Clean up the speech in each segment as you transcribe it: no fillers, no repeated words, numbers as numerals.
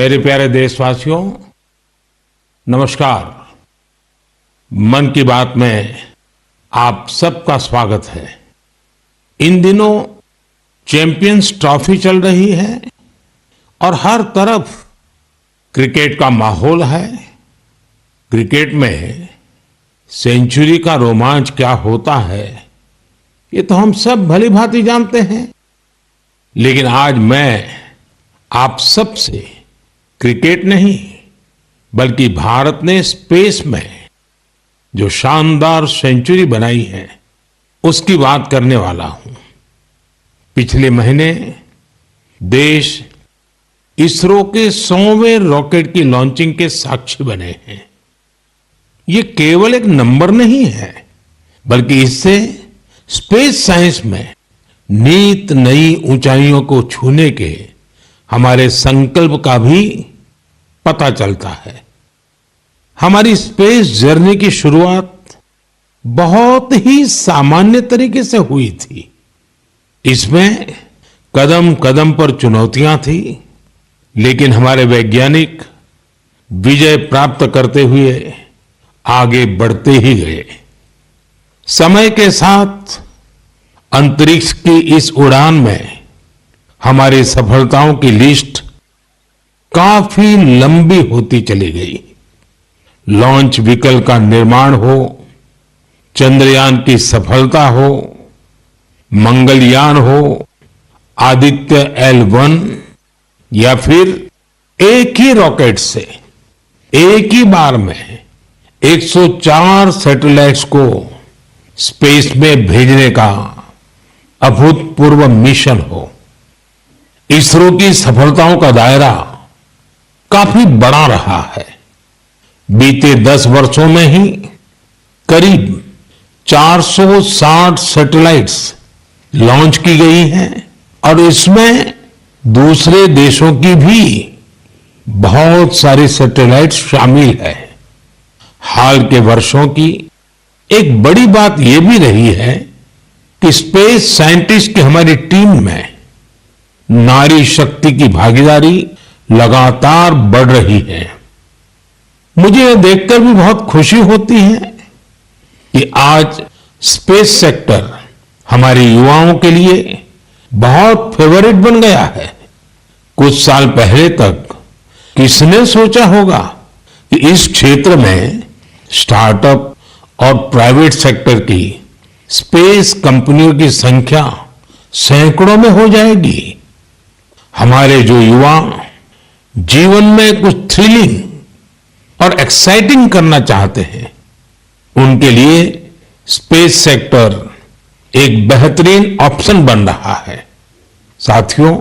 मेरे प्यारे देशवासियों, नमस्कार। मन की बात में आप सबका स्वागत है। इन दिनों चैंपियंस ट्रॉफी चल रही है और हर तरफ क्रिकेट का माहौल है। क्रिकेट में सेंचुरी का रोमांच क्या होता है, ये तो हम सब भली भांति जानते हैं। लेकिन आज मैं आप सबसे क्रिकेट नहीं बल्कि भारत ने स्पेस में जो शानदार सेंचुरी बनाई है उसकी बात करने वाला हूं। पिछले महीने देश इसरो के 100वें रॉकेट की लॉन्चिंग के साक्षी बने हैं। ये केवल एक नंबर नहीं है बल्कि इससे स्पेस साइंस में नित नई ऊंचाइयों को छूने के हमारे संकल्प का भी पता चलता है। हमारी स्पेस जर्नी की शुरुआत बहुत ही सामान्य तरीके से हुई थी। इसमें कदम कदम पर चुनौतियां थी, लेकिन हमारे वैज्ञानिक विजय प्राप्त करते हुए आगे बढ़ते ही गए। समय के साथ अंतरिक्ष की इस उड़ान में हमारी सफलताओं की लिस्ट काफी लंबी होती चली गई। लॉन्च व्हीकल का निर्माण हो, चंद्रयान की सफलता हो, मंगलयान हो, आदित्य L1 या फिर एक ही रॉकेट से एक ही बार में 104 सैटेलाइट्स को स्पेस में भेजने का अभूतपूर्व मिशन हो। इसरो की सफलताओं का दायरा काफी बड़ा रहा है। बीते 10 वर्षों में ही करीब 460 सैटेलाइट्स लॉन्च की गई हैं और इसमें दूसरे देशों की भी बहुत सारी सैटेलाइट्स शामिल है। हाल के वर्षों की एक बड़ी बात यह भी रही है कि स्पेस साइंटिस्ट की हमारी टीम में नारी शक्ति की भागीदारी लगातार बढ़ रही है। मुझे यह देखकर भी बहुत खुशी होती है कि आज स्पेस सेक्टर हमारे युवाओं के लिए बहुत फेवरेट बन गया है। कुछ साल पहले तक किसने सोचा होगा कि इस क्षेत्र में स्टार्टअप और प्राइवेट सेक्टर की स्पेस कंपनियों की संख्या सैकड़ों में हो जाएगी। हमारे जो युवा जीवन में कुछ थ्रिलिंग और एक्साइटिंग करना चाहते हैं, उनके लिए स्पेस सेक्टर एक बेहतरीन ऑप्शन बन रहा है। साथियों,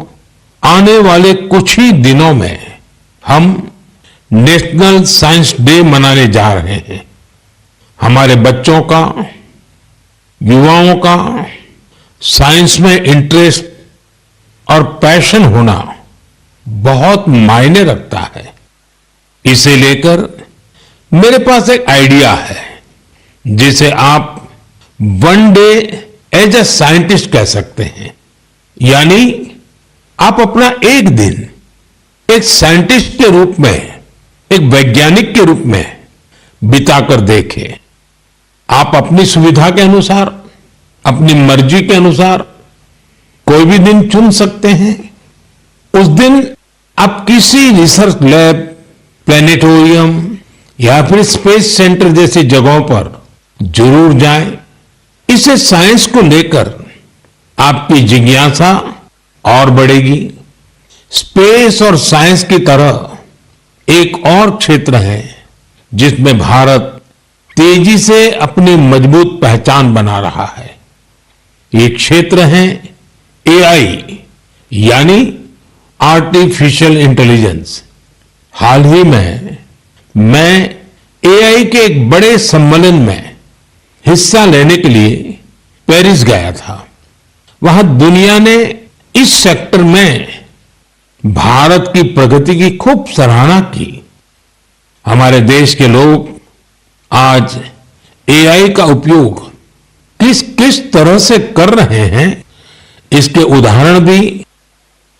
आने वाले कुछ ही दिनों में हम नेशनल साइंस डे मनाने जा रहे हैं। हमारे बच्चों का, युवाओं का साइंस में इंटरेस्ट और पैशन होना बहुत मायने रखता है। इसे लेकर मेरे पास एक आइडिया है जिसे आप one day as a scientist कह सकते हैं। यानी आप अपना एक दिन एक साइंटिस्ट के रूप में, एक वैज्ञानिक के रूप में बिताकर देखें। आप अपनी सुविधा के अनुसार, अपनी मर्जी के अनुसार कोई भी दिन चुन सकते हैं। उस दिन आप किसी रिसर्च लैब, प्लेनेटोरियम या फिर स्पेस सेंटर जैसी जगहों पर जरूर जाएं। इससे साइंस को लेकर आपकी जिज्ञासा और बढ़ेगी। स्पेस और साइंस की तरह एक और क्षेत्र है जिसमें भारत तेजी से अपनी मजबूत पहचान बना रहा है। ये क्षेत्र है AI यानी आर्टिफिशियल इंटेलिजेंस। हाल ही में मैं AI के एक बड़े सम्मेलन में हिस्सा लेने के लिए पेरिस गया था। वहां दुनिया ने इस सेक्टर में भारत की प्रगति की खूब सराहना की। हमारे देश के लोग आज AI का उपयोग किस किस तरह से कर रहे हैं, इसके उदाहरण भी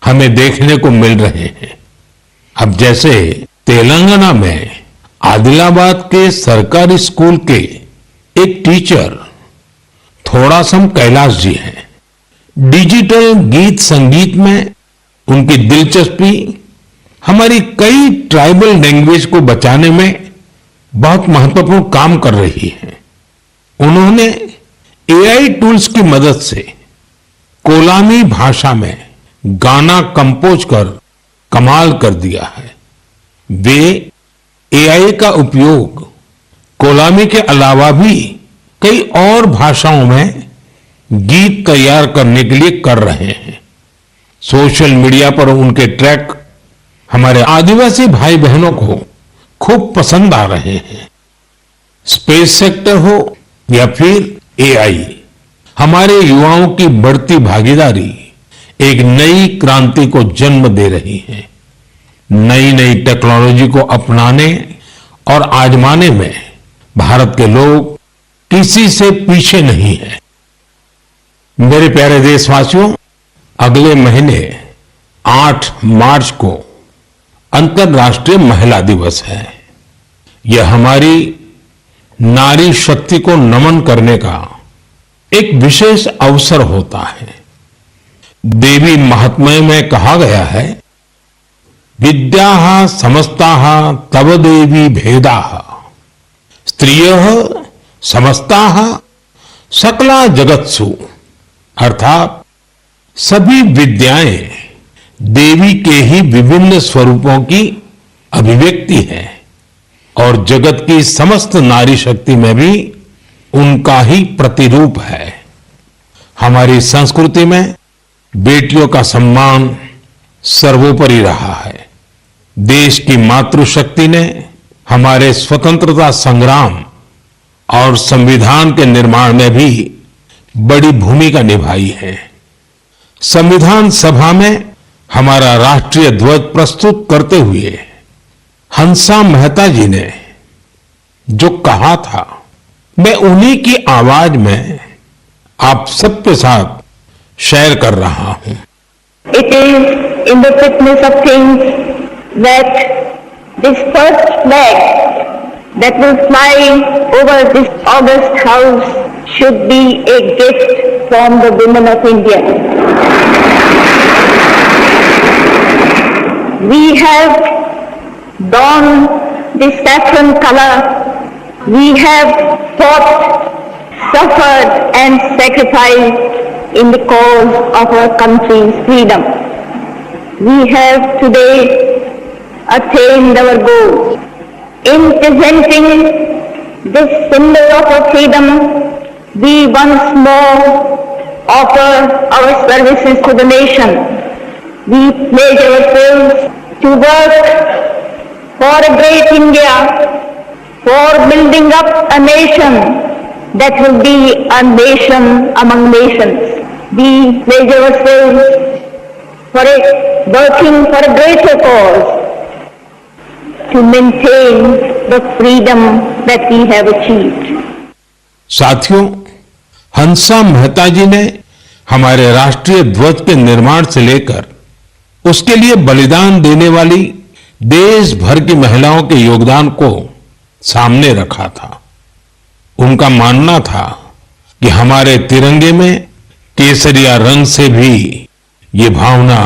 हमें देखने को मिल रहे हैं। अब जैसे तेलंगाना में आदिलाबाद के सरकारी स्कूल के एक टीचर थोड़ासम कैलाश जी हैं। डिजिटल गीत संगीत में उनकी दिलचस्पी हमारी कई ट्राइबल लैंग्वेज को बचाने में बहुत महत्वपूर्ण काम कर रही है। उन्होंने एआई टूल्स की मदद से कोलामी भाषा में गाना कंपोज कर कमाल कर दिया है। वे एआई का उपयोग कोलामी के अलावा भी कई और भाषाओं में गीत तैयार करने के लिए कर रहे हैं। सोशल मीडिया पर उनके ट्रैक हमारे आदिवासी भाई बहनों को खूब पसंद आ रहे हैं। स्पेस सेक्टर हो या फिर एआई, हमारे युवाओं की बढ़ती भागीदारी एक नई क्रांति को जन्म दे रही है। नई नई टेक्नोलॉजी को अपनाने और आजमाने में भारत के लोग किसी से पीछे नहीं हैं। मेरे प्यारे देशवासियों, अगले महीने 8 मार्च को अंतर्राष्ट्रीय महिला दिवस है। यह हमारी नारी शक्ति को नमन करने का एक विशेष अवसर होता है। देवी महात्म्य में कहा गया है, विद्या समस्ता तव देवी भेदा स्त्रियः समस्ता सकला जगत्सु, अर्थात सभी विद्याएं देवी के ही विभिन्न स्वरूपों की अभिव्यक्ति है और जगत की समस्त नारी शक्ति में भी उनका ही प्रतिरूप है। हमारी संस्कृति में बेटियों का सम्मान सर्वोपरि रहा है। देश की मातृशक्ति ने हमारे स्वतंत्रता संग्राम और संविधान के निर्माण में भी बड़ी भूमिका निभाई है। संविधान सभा में हमारा राष्ट्रीय ध्वज प्रस्तुत करते हुए हंसा मेहता जी ने जो कहा था, मैं उन्हीं की आवाज में आप सबके साथ शेयर कर रहा हूं। It is in the fitness of things that this first flag that will fly over this august house should be a gift from the women of India. We have donned the saffron color. We have fought, suffered and sacrificed in the cause of our country's freedom. We have today attained our goal. In presenting this symbol of our freedom, we once more offer our services to the nation. We pledge ourselves to work for a great India, for building up a nation that will be a nation among nations. We pledge ourselves for working for a greater cause, to maintain the freedom that we have achieved. साथियों, हंसा मेहता जी ने हमारे राष्ट्रीय ध्वज के निर्माण से लेकर उसके लिए बलिदान देने वाली देश भर की महिलाओं के योगदान को सामने रखा था। उनका मानना था कि हमारे तिरंगे में केसरिया रंग से भी ये भावना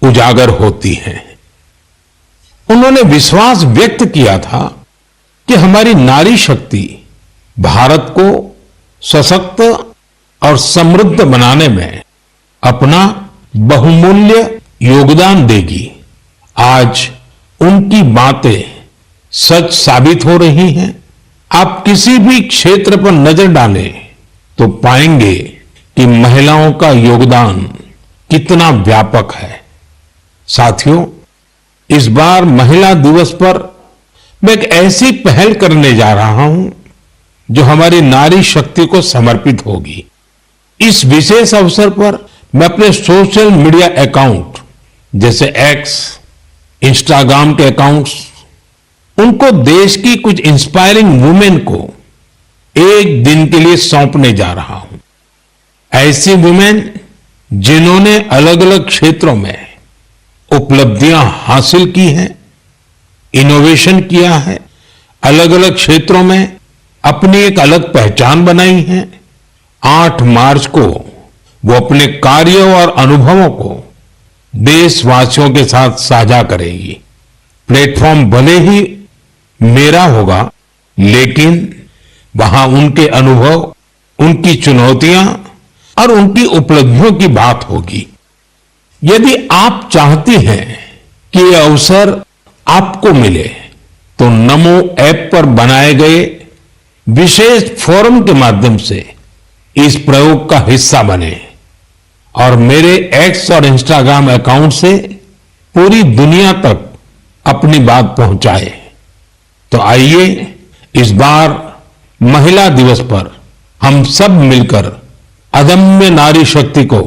उजागर होती है। उन्होंने विश्वास व्यक्त किया था कि हमारी नारी शक्ति भारत को सशक्त और समृद्ध बनाने में अपना बहुमूल्य योगदान देगी। आज उनकी बातें सच साबित हो रही हैं। आप किसी भी क्षेत्र पर नजर डालें तो पाएंगे कि महिलाओं का योगदान कितना व्यापक है। साथियों, इस बार महिला दिवस पर मैं एक ऐसी पहल करने जा रहा हूं जो हमारी नारी शक्ति को समर्पित होगी। इस विशेष अवसर पर मैं अपने सोशल मीडिया अकाउंट जैसे एक्स, इंस्टाग्राम के अकाउंट्स, उनको देश की कुछ इंस्पायरिंग वुमेन को एक दिन के लिए सौंपने जा रहा हूं। ऐसी वुमेन जिन्होंने अलग अलग क्षेत्रों में उपलब्धियां हासिल की हैं इनोवेशन किया है, अलग अलग क्षेत्रों में अपनी एक अलग पहचान बनाई है। 8 मार्च को वो अपने कार्यों और अनुभवों को देशवासियों के साथ साझा करेंगी। प्लेटफॉर्म भले ही मेरा होगा, लेकिन वहां उनके अनुभव, उनकी चुनौतियां और उनकी उपलब्धियों की बात होगी। यदि आप चाहती हैं कि ये अवसर आपको मिले, तो नमो ऐप पर बनाए गए विशेष फोरम के माध्यम से इस प्रयोग का हिस्सा बने और मेरे एक्स और इंस्टाग्राम अकाउंट से पूरी दुनिया तक अपनी बात पहुंचाए। तो आइए इस बार महिला दिवस पर हम सब मिलकर अदम्य नारी शक्ति को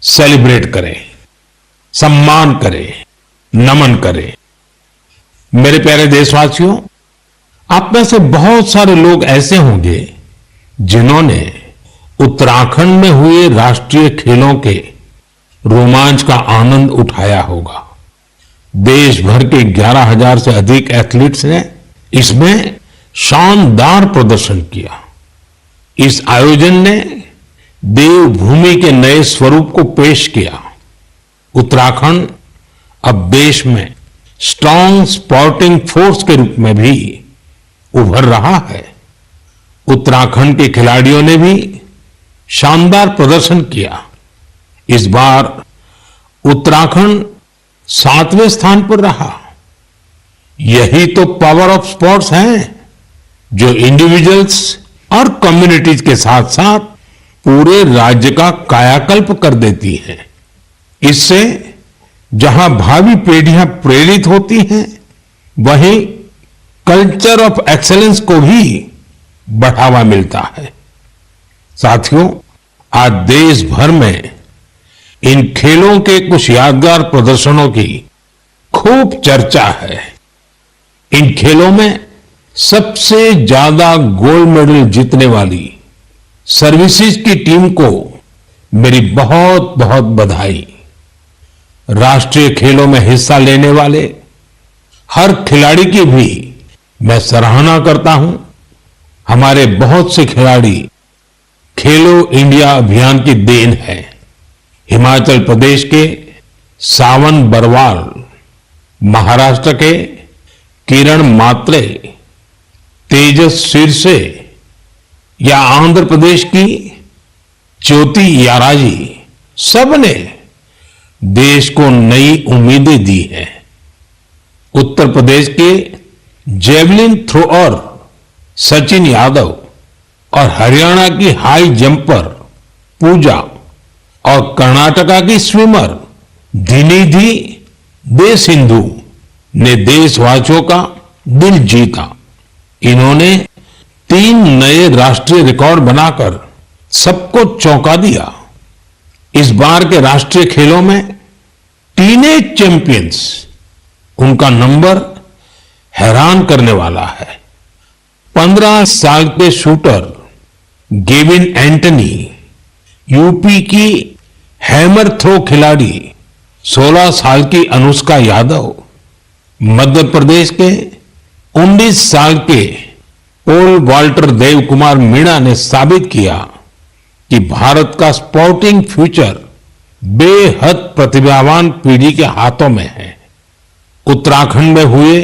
सेलिब्रेट करें, सम्मान करें, नमन करें। मेरे प्यारे देशवासियों, आप में से बहुत सारे लोग ऐसे होंगे जिन्होंने उत्तराखंड में हुए राष्ट्रीय खेलों के रोमांच का आनंद उठाया होगा। देश भर के 11,000 से अधिक एथलीट्स ने इसमें शानदार प्रदर्शन किया। इस आयोजन ने देवभूमि के नए स्वरूप को पेश किया। उत्तराखंड अब देश में स्ट्रांग स्पोर्टिंग फोर्स के रूप में भी उभर रहा है। उत्तराखंड के खिलाड़ियों ने भी शानदार प्रदर्शन किया। इस बार उत्तराखंड 7वें स्थान पर रहा। यही तो पावर ऑफ स्पोर्ट्स है, जो इंडिविजुअल्स और कम्युनिटीज के साथ साथ पूरे राज्य का कायाकल्प कर देती है। इससे जहां भावी पीढ़ियां प्रेरित होती हैं, वहीं कल्चर ऑफ एक्सेलेंस को भी बढ़ावा मिलता है। साथियों, आज देश भर में इन खेलों के कुछ यादगार प्रदर्शनों की खूब चर्चा है। इन खेलों में सबसे ज्यादा गोल्ड मेडल जीतने वाली सर्विसेज की टीम को मेरी बहुत बहुत बधाई। राष्ट्रीय खेलों में हिस्सा लेने वाले हर खिलाड़ी की भी मैं सराहना करता हूं। हमारे बहुत से खिलाड़ी खेलो इंडिया अभियान की देन है। हिमाचल प्रदेश के सावन बरवाल, महाराष्ट्र के किरण मात्रे, तेजस सिरसे या आंध्र प्रदेश की ज्योति याराजी, सबने देश को नई उम्मीदें दी हैं। उत्तर प्रदेश के जेवलिन थ्रोअर सचिन यादव और हरियाणा की हाई जंपर पूजा और कर्नाटका की स्विमर धिनिधि दे सिंधु ने देशवासियों का दिल जीता। इन्होंने 3 नए राष्ट्रीय रिकॉर्ड बनाकर सबको चौंका दिया। इस बार के राष्ट्रीय खेलों में टीनेज चैंपियंस, उनका नंबर हैरान करने वाला है। 15 साल के शूटर गेविन एंटनी, यूपी की हैमर थ्रो खिलाड़ी 16 साल की अनुष्का यादव, मध्य प्रदेश के 19 साल के पोल वाल्टर देव कुमार मीणा ने साबित किया कि भारत का स्पोर्टिंग फ्यूचर बेहद प्रतिभावान पीढ़ी के हाथों में है। उत्तराखंड में हुए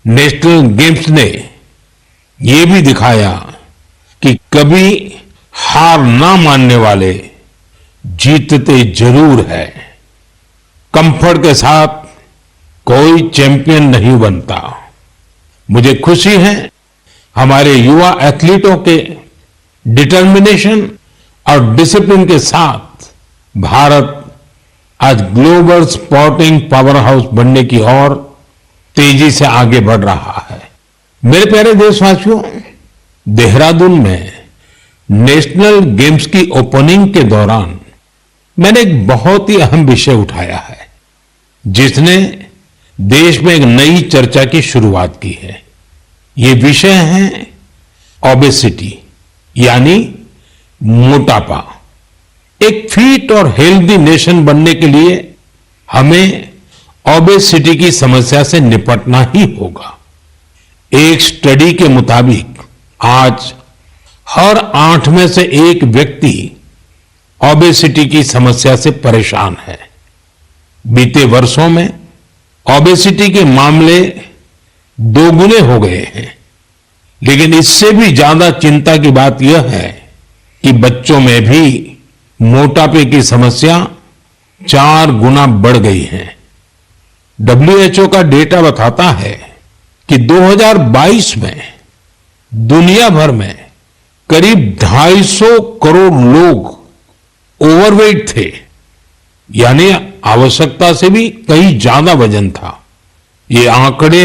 नेशनल गेम्स ने ये भी दिखाया कि कभी हार ना मानने वाले जीतते जरूर है। कंफर्ट के साथ कोई चैंपियन नहीं बनता। मुझे खुशी है हमारे युवा एथलीटों के डिटर्मिनेशन और डिसिप्लिन के साथ भारत आज ग्लोबल स्पोर्टिंग पावर हाउस बनने की ओर तेजी से आगे बढ़ रहा है। मेरे प्यारे देशवासियों, देहरादून में नेशनल गेम्स की ओपनिंग के दौरान मैंने एक बहुत ही अहम विषय उठाया है, जिसने देश में एक नई चर्चा की शुरुआत की है। ये विषय है ओबेसिटी, यानी मोटापा। एक फिट और हेल्दी नेशन बनने के लिए हमें ओबेसिटी की समस्या से निपटना ही होगा। एक स्टडी के मुताबिक आज हर 8 में से एक व्यक्ति ओबेसिटी की समस्या से परेशान है। बीते वर्षों में ओबेसिटी के मामले दोगुने हो गए हैं, लेकिन इससे भी ज्यादा चिंता की बात यह है कि बच्चों में भी मोटापे की समस्या 4 गुना बढ़ गई है। WHO का डेटा बताता है कि 2022 में दुनिया भर में करीब 250 करोड़ लोग ओवरवेट थे, यानी आवश्यकता से भी कहीं ज्यादा वजन था। ये आंकड़े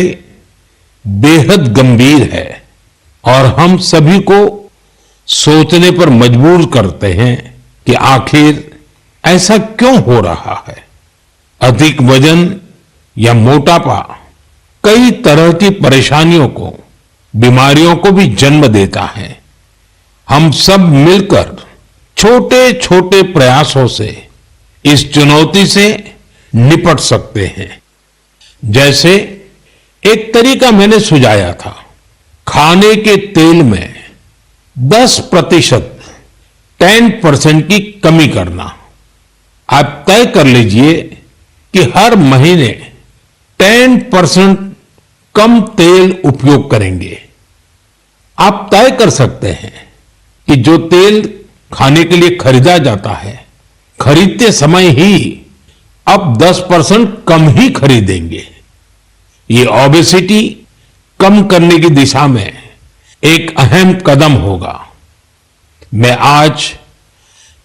बेहद गंभीर है और हम सभी को सोचने पर मजबूर करते हैं कि आखिर ऐसा क्यों हो रहा है। अधिक वजन या मोटापा कई तरह की परेशानियों को, बीमारियों को भी जन्म देता है। हम सब मिलकर छोटे छोटे प्रयासों से इस चुनौती से निपट सकते हैं। जैसे एक तरीका मैंने सुझाया था, खाने के तेल में 10% 10% की कमी करना। आप तय कर लीजिए कि हर महीने 10% कम तेल उपयोग करेंगे। आप तय कर सकते हैं कि जो तेल खाने के लिए खरीदा जाता है, खरीदते समय ही अब 10% कम ही खरीदेंगे। ये ओबेसिटी कम करने की दिशा में एक अहम कदम होगा। मैं आज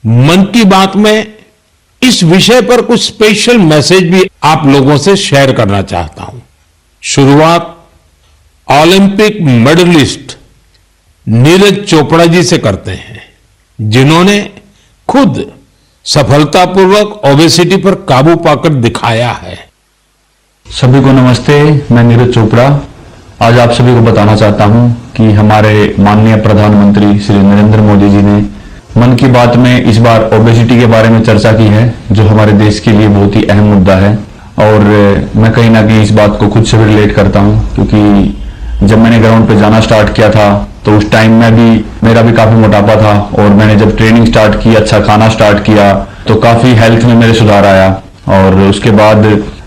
मन की बात में इस विषय पर कुछ स्पेशल मैसेज भी आप लोगों से शेयर करना चाहता हूं। शुरुआत ओलंपिक मेडलिस्ट नीरज चोपड़ा जी से करते हैं, जिन्होंने खुद सफलतापूर्वक ओबेसिटी पर काबू पाकर दिखाया है। सभी को नमस्ते, मैं नीरज चोपड़ा आज आप सभी को बताना चाहता हूं कि हमारे माननीय प्रधानमंत्री श्री नरेंद्र मोदी जी ने मन की बात में इस बार ओबेसिटी के बारे में चर्चा की है, जो हमारे देश के लिए बहुत ही अहम मुद्दा है। और मैं कहीं ना कहीं इस बात को खुद से भी रिलेट करता हूं, क्योंकि जब मैंने ग्राउंड पे जाना स्टार्ट किया था तो उस टाइम में भी मेरा भी काफी मोटापा था, और मैंने जब ट्रेनिंग स्टार्ट की, अच्छा खाना स्टार्ट किया, तो काफी हेल्थ में मेरे सुधार आया। और उसके बाद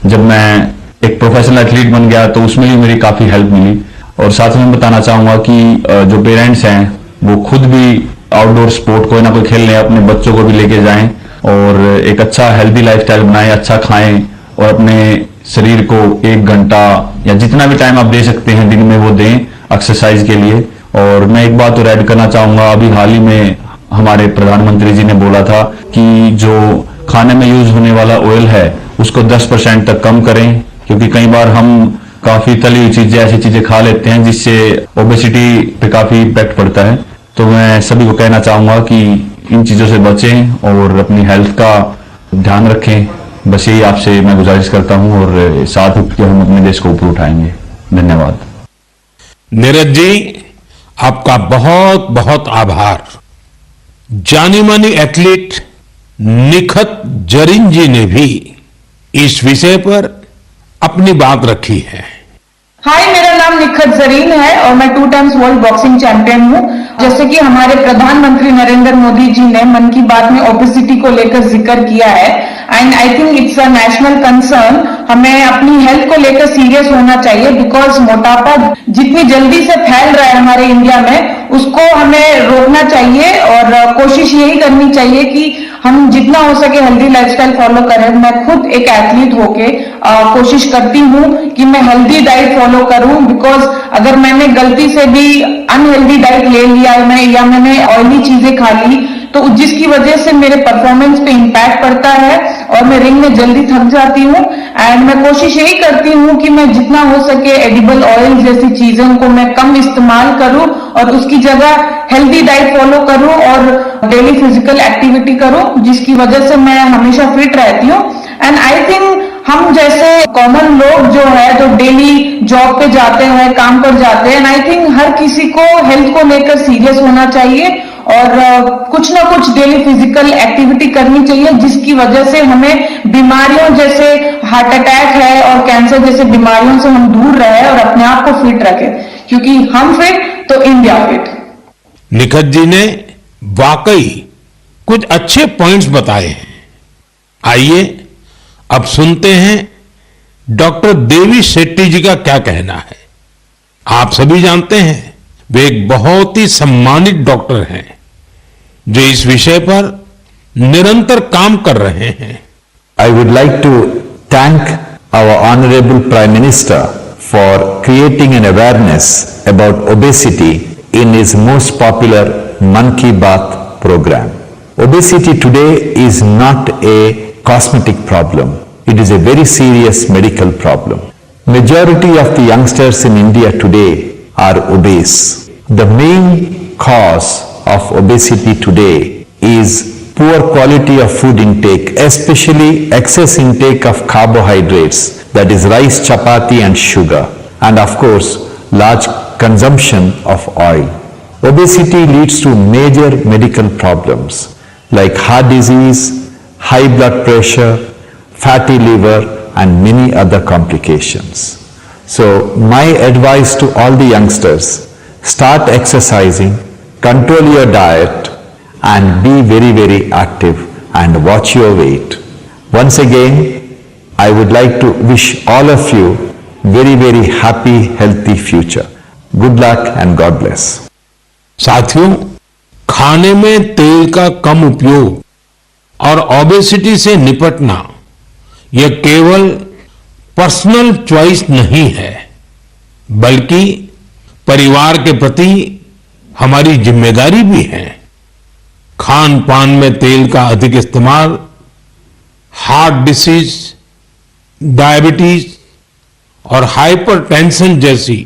जब मैं एक प्रोफेशनल एथलीट बन गया तो उसमें भी मेरी काफी हेल्प मिली। और साथ में बताना चाहूंगा कि जो पेरेंट्स हैं वो खुद भी आउटडोर स्पोर्ट कोई ना कोई खेलने अपने बच्चों को भी लेके जाएं और एक अच्छा हेल्दी लाइफस्टाइल बनाएं, अच्छा खाएं और अपने शरीर को 1 घंटा या जितना भी टाइम आप दे सकते हैं दिन में वो दें एक्सरसाइज के लिए। और मैं एक बात और ऐड करना चाहूंगा, अभी हाल ही में हमारे प्रधानमंत्री जी ने बोला था कि जो खाने में यूज होने वाला ऑयल है उसको 10% तक कम करें, क्योंकि कई बार हम काफी तली हुई चीजें, ऐसी चीजें खा लेते हैं जिससे ओबेसिटी पे काफी इम्पैक्ट पड़ता है। तो मैं सभी को कहना चाहूंगा कि इन चीजों से बचें और अपनी हेल्थ का ध्यान रखें। बस यही आपसे मैं गुजारिश करता हूं और साथ में हम अपने देश को ऊपर उठाएंगे। धन्यवाद। नीरज जी, आपका बहुत बहुत आभार। जानी मानी एथलीट निखत जरीन जी ने भी इस विषय पर अपनी बात रखी है। हाय, मेरा नाम निखत जरीन है और मैं 2 टाइम्स वर्ल्ड बॉक्सिंग चैंपियन हूँ। जैसे कि हमारे प्रधानमंत्री नरेंद्र मोदी जी ने मन की बात में ओबेसिटी को लेकर जिक्र किया है, and I think it's a national concern. हमें अपनी हेल्थ को लेकर सीरियस होना चाहिए, बिकॉज मोटापा जितनी जल्दी से फैल रहा है हमारे इंडिया में, उसको हमें रोकना चाहिए और कोशिश यही करनी चाहिए कि हम जितना हो सके हेल्दी लाइफस्टाइल फॉलो करें। मैं खुद एक एथलीट होके कोशिश करती हूँ कि मैं हेल्दी डाइट फॉलो करूँ, बिकॉज अगर मैंने गलती से भी अनहेल्दी डाइट ले लिया या मैंने ऑयली चीजें खा ली, तो जिसकी वजह से मेरे परफॉर्मेंस पे इम्पैक्ट पड़ता है और मैं रिंग में जल्दी थक जाती हूँ। एंड मैं कोशिश यही करती हूँ कि मैं जितना हो सके एडिबल ऑयल जैसी चीजों को मैं कम इस्तेमाल करूँ और उसकी जगह हेल्दी डाइट फॉलो करूँ और डेली फिजिकल एक्टिविटी करूँ, जिसकी वजह से मैं हमेशा फिट रहती हूँ। एंड आई थिंक हम जैसे कॉमन लोग जो है जो डेली जॉब पे जाते हैं, काम पर जाते हैं, एंड आई थिंक हर किसी को हेल्थ को लेकर सीरियस होना चाहिए और कुछ ना कुछ डेली फिजिकल एक्टिविटी करनी चाहिए, जिसकी वजह से हमें बीमारियों जैसे हार्ट अटैक है और कैंसर जैसे बीमारियों से हम दूर रहे और अपने आप को फिट रखें, क्योंकि हम फिट तो इंडिया फिट। निखत जी ने वाकई कुछ अच्छे पॉइंट्स बताए हैं। आइए अब सुनते हैं डॉक्टर देवी शेट्टी जी का क्या कहना है। आप सभी जानते हैं वे एक बहुत ही सम्मानित डॉक्टर हैं जो इस विषय पर निरंतर काम कर रहे हैं। I would like to thank our Honorable Prime Minister for creating an awareness about obesity in his most popular Man Ki Baat program. Obesity today is not a cosmetic problem. It is a very serious medical problem. Majority of the youngsters in India today are obese. The main cause of obesity today is poor quality of food intake, especially excess intake of carbohydrates, that is rice, chapati and sugar, and of course large consumption of oil. Obesity leads to major medical problems like heart disease, high blood pressure, fatty liver and many other complications. So my advice to all the youngsters, start exercising, control your diet and be very, very active and watch your weight. Once again, I would like to wish all of you very, very happy, healthy future. Good luck and God bless. साथियों, खाने में तेल का कम उपयोग और obesity से निपटना यह केवल पर्सनल चॉइस नहीं है, बल्कि परिवार के प्रति हमारी जिम्मेदारी भी है। खान पान में तेल का अधिक इस्तेमाल हार्ट डिसीज, डायबिटीज और हाइपरटेंशन जैसी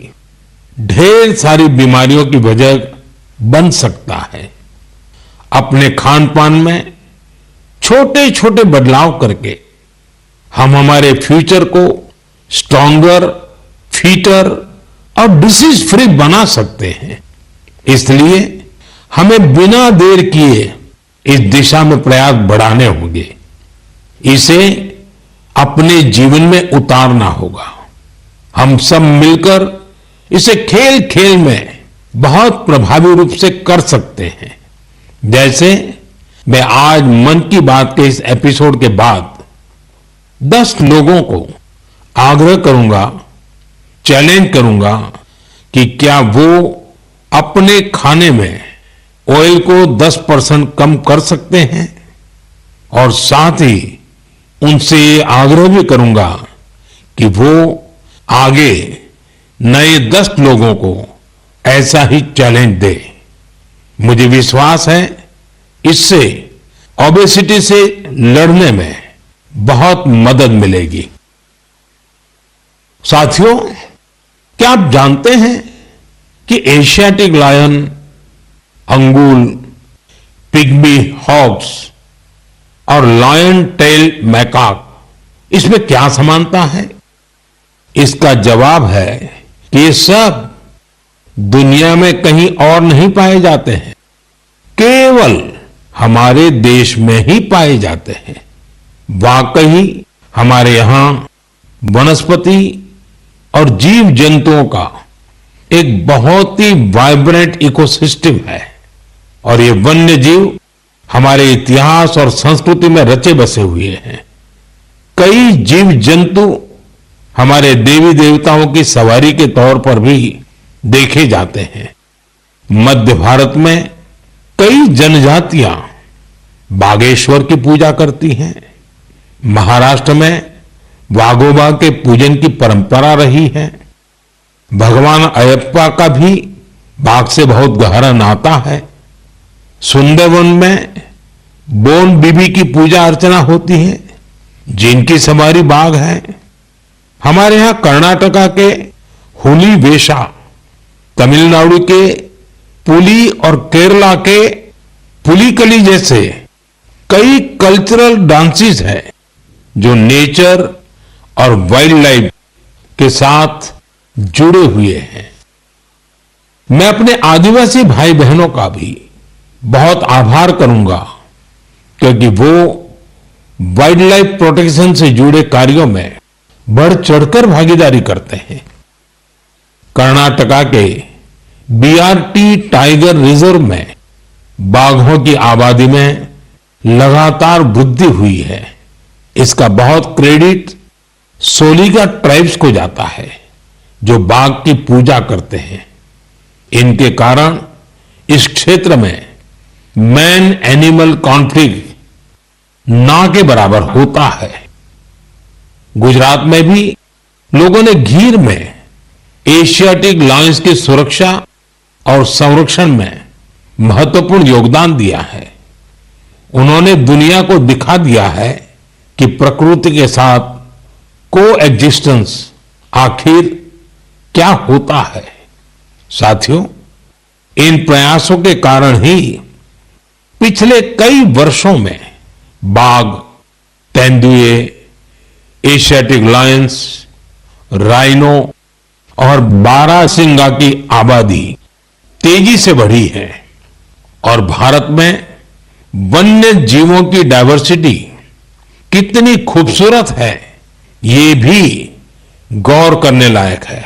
ढेर सारी बीमारियों की वजह बन सकता है। अपने खान पान में छोटे छोटे बदलाव करके हम हमारे फ्यूचर को स्ट्रॉन्गर, फिटर और डिसीज फ्री बना सकते हैं। इसलिए हमें बिना देर किए इस दिशा में प्रयास बढ़ाने होंगे। इसे अपने जीवन में उतारना होगा। हम सब मिलकर इसे खेल खेल में बहुत प्रभावी रूप से कर सकते हैं। जैसे मैं आज मन की बात के इस एपिसोड के बाद 10 लोगों को आग्रह करूंगा, चैलेंज करूंगा कि क्या वो अपने खाने में ऑयल को 10% कम कर सकते हैं, और साथ ही उनसे ये आग्रह भी करूंगा कि वो आगे नए 10 लोगों को ऐसा ही चैलेंज दे। मुझे विश्वास है इससे ओबेसिटी से लड़ने में बहुत मदद मिलेगी। साथियों, क्या आप जानते हैं कि Asiatic lion, Angul, pygmy hogs और लायन टेल मैकाक, इसमें क्या समानता है? इसका जवाब है कि ये सब दुनिया में कहीं और नहीं पाए जाते हैं, केवल हमारे देश में ही पाए जाते हैं। वाकई हमारे यहां वनस्पति और जीव जंतुओं का एक बहुत ही वाइब्रेंट इकोसिस्टम है, और ये वन्य जीव हमारे इतिहास और संस्कृति में रचे बसे हुए हैं। कई जीव जंतु हमारे देवी देवताओं की सवारी के तौर पर भी देखे जाते हैं। मध्य भारत में कई जनजातियां बागेश्वर की पूजा करती हैं। महाराष्ट्र में वाघोबा के पूजन की परंपरा रही है। भगवान अयप्पा का भी बाघ से बहुत गहरा नाता है। सुंदरवन में बोन बीबी की पूजा अर्चना होती है, जिनकी सवारी बाघ है। हमारे यहां कर्नाटका के हुली वेशा, तमिलनाडु के पुली और केरला के पुलिकली जैसे कई कल्चरल डांसेस हैं जो नेचर और वाइल्ड लाइफ के साथ जुड़े हुए हैं। मैं अपने आदिवासी भाई बहनों का भी बहुत आभार करूंगा, क्योंकि वो वाइल्ड लाइफ प्रोटेक्शन से जुड़े कार्यों में बढ़ चढ़कर भागीदारी करते हैं। कर्नाटका के बीआरटी टाइगर रिजर्व में बाघों की आबादी में लगातार वृद्धि हुई है। इसका बहुत क्रेडिट सोलिगा ट्राइब्स को जाता है, जो बाघ की पूजा करते हैं। इनके कारण इस क्षेत्र में मैन एनिमल कॉन्फ्लिक्ट ना के बराबर होता है। गुजरात में भी लोगों ने गीर में एशियाटिक लायंस की सुरक्षा और संरक्षण में महत्वपूर्ण योगदान दिया है। उन्होंने दुनिया को दिखा दिया है कि प्रकृति के साथ को एग्जिस्टेंस आखिर क्या होता है। साथियों, इन प्रयासों के कारण ही पिछले कई वर्षों में बाघ, तेंदुए, एशियाटिक लायंस, राइनो और बारहसिंगा की आबादी तेजी से बढ़ी है और भारत में वन्य जीवों की डायवर्सिटी कितनी खूबसूरत है, ये भी गौर करने लायक है।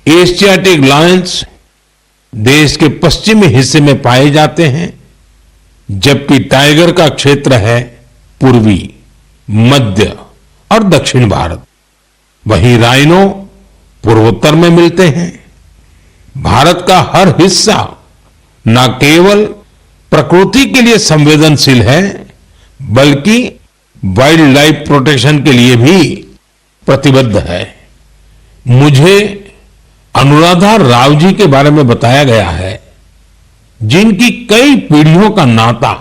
एशियाटिक लायंस देश के पश्चिमी हिस्से में पाए जाते हैं, जबकि टाइगर का क्षेत्र है पूर्वी, मध्य और दक्षिण भारत। वहीं राइनो पूर्वोत्तर में मिलते हैं। भारत का हर हिस्सा न केवल प्रकृति के लिए संवेदनशील है, बल्कि वाइल्ड लाइफ प्रोटेक्शन के लिए भी प्रतिबद्ध है। मुझे अनुराधा राव जी के बारे में बताया गया है, जिनकी कई पीढ़ियों का नाता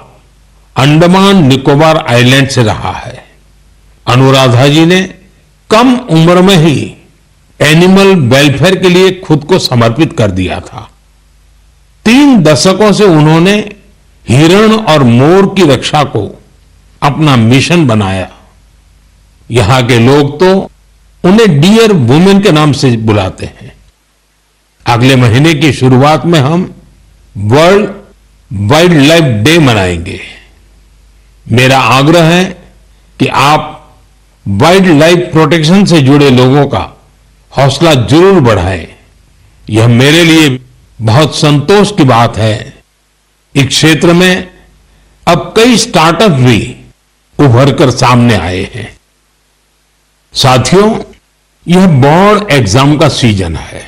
अंडमान निकोबार आइलैंड से रहा है। अनुराधा जी ने कम उम्र में ही एनिमल वेलफेयर के लिए खुद को समर्पित कर दिया था। 3 दशकों से उन्होंने हिरण और मोर की रक्षा को अपना मिशन बनाया। यहां के लोग तो उन्हें डियर वुमेन के नाम से बुलाते हैं। अगले महीने की शुरुआत में हम वर्ल्ड वाइल्ड लाइफ डे मनाएंगे। मेरा आग्रह है कि आप वाइल्ड लाइफ प्रोटेक्शन से जुड़े लोगों का हौसला जरूर बढ़ाएं। यह मेरे लिए बहुत संतोष की बात है। इस क्षेत्र में अब कई स्टार्टअप भी उभरकर सामने आए हैं। साथियों, यह बोर्ड एग्जाम का सीजन है।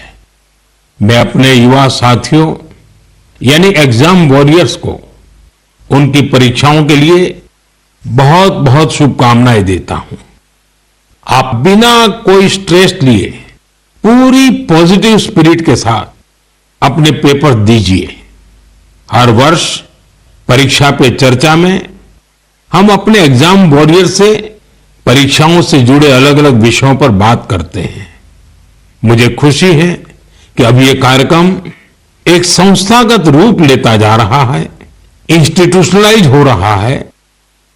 मैं अपने युवा साथियों यानी एग्जाम वॉरियर्स को उनकी परीक्षाओं के लिए बहुत बहुत शुभकामनाएं देता हूं। आप बिना कोई स्ट्रेस लिए पूरी पॉजिटिव स्पिरिट के साथ अपने पेपर दीजिए। हर वर्ष परीक्षा पे चर्चा में हम अपने एग्जाम वॉरियर से परीक्षाओं से जुड़े अलग अलग विषयों पर बात करते हैं। मुझे खुशी है कि अब ये कार्यक्रम एक संस्थागत रूप लेता जा रहा है, इंस्टीट्यूशनलाइज हो रहा है।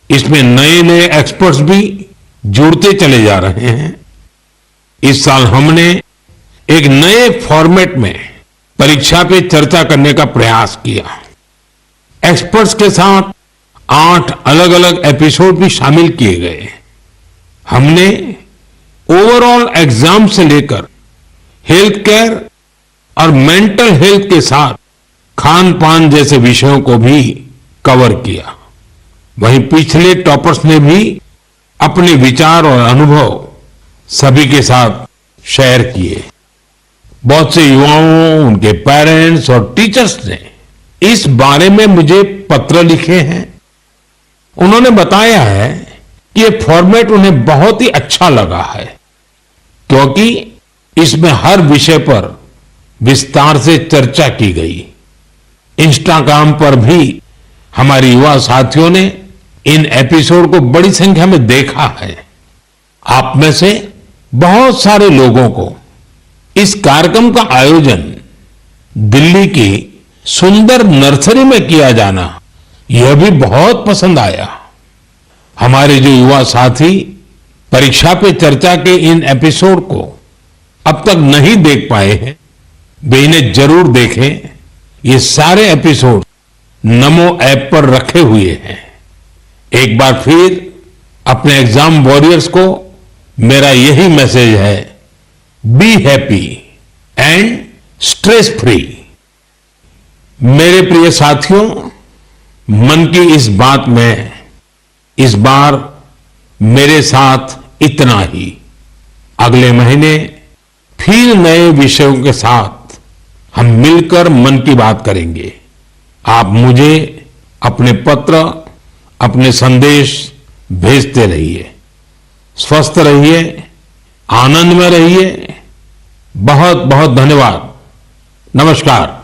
इसमें नए नए एक्सपर्ट्स भी जुड़ते चले जा रहे हैं। इस साल हमने एक नए फॉर्मेट में परीक्षा पे चर्चा करने का प्रयास किया। एक्सपर्ट्स के साथ 8 अलग अलग एपिसोड भी शामिल किए गए। हमने ओवरऑल एग्जाम से लेकर हेल्थ केयर और मेंटल हेल्थ के साथ खान पान जैसे विषयों को भी कवर किया। वहीं पिछले टॉपर्स ने भी अपने विचार और अनुभव सभी के साथ शेयर किए। बहुत से युवाओं, उनके पेरेंट्स और टीचर्स ने इस बारे में मुझे पत्र लिखे हैं। उन्होंने बताया है कि ये फॉर्मेट उन्हें बहुत ही अच्छा लगा है, क्योंकि इसमें हर विषय पर विस्तार से चर्चा की गई। इंस्टाग्राम पर भी हमारे युवा साथियों ने इन एपिसोड को बड़ी संख्या में देखा है। आप में से बहुत सारे लोगों को इस कार्यक्रम का आयोजन दिल्ली की सुंदर नर्सरी में किया जाना यह भी बहुत पसंद आया। हमारे जो युवा साथी परीक्षा पे चर्चा के इन एपिसोड को अब तक नहीं देख पाए हैं, वे इन्हें जरूर देखें। ये सारे एपिसोड नमो ऐप पर रखे हुए हैं। एक बार फिर अपने एग्जाम वॉरियर्स को मेरा यही मैसेज है, be happy and stress free. मेरे प्रिय साथियों, मन की इस बात में इस बार मेरे साथ इतना ही। अगले महीने फिर नए विषयों के साथ हम मिलकर मन की बात करेंगे। आप मुझे अपने पत्र, अपने संदेश भेजते रहिए। स्वस्थ रहिए, आनंद में रहिए। बहुत बहुत धन्यवाद। नमस्कार।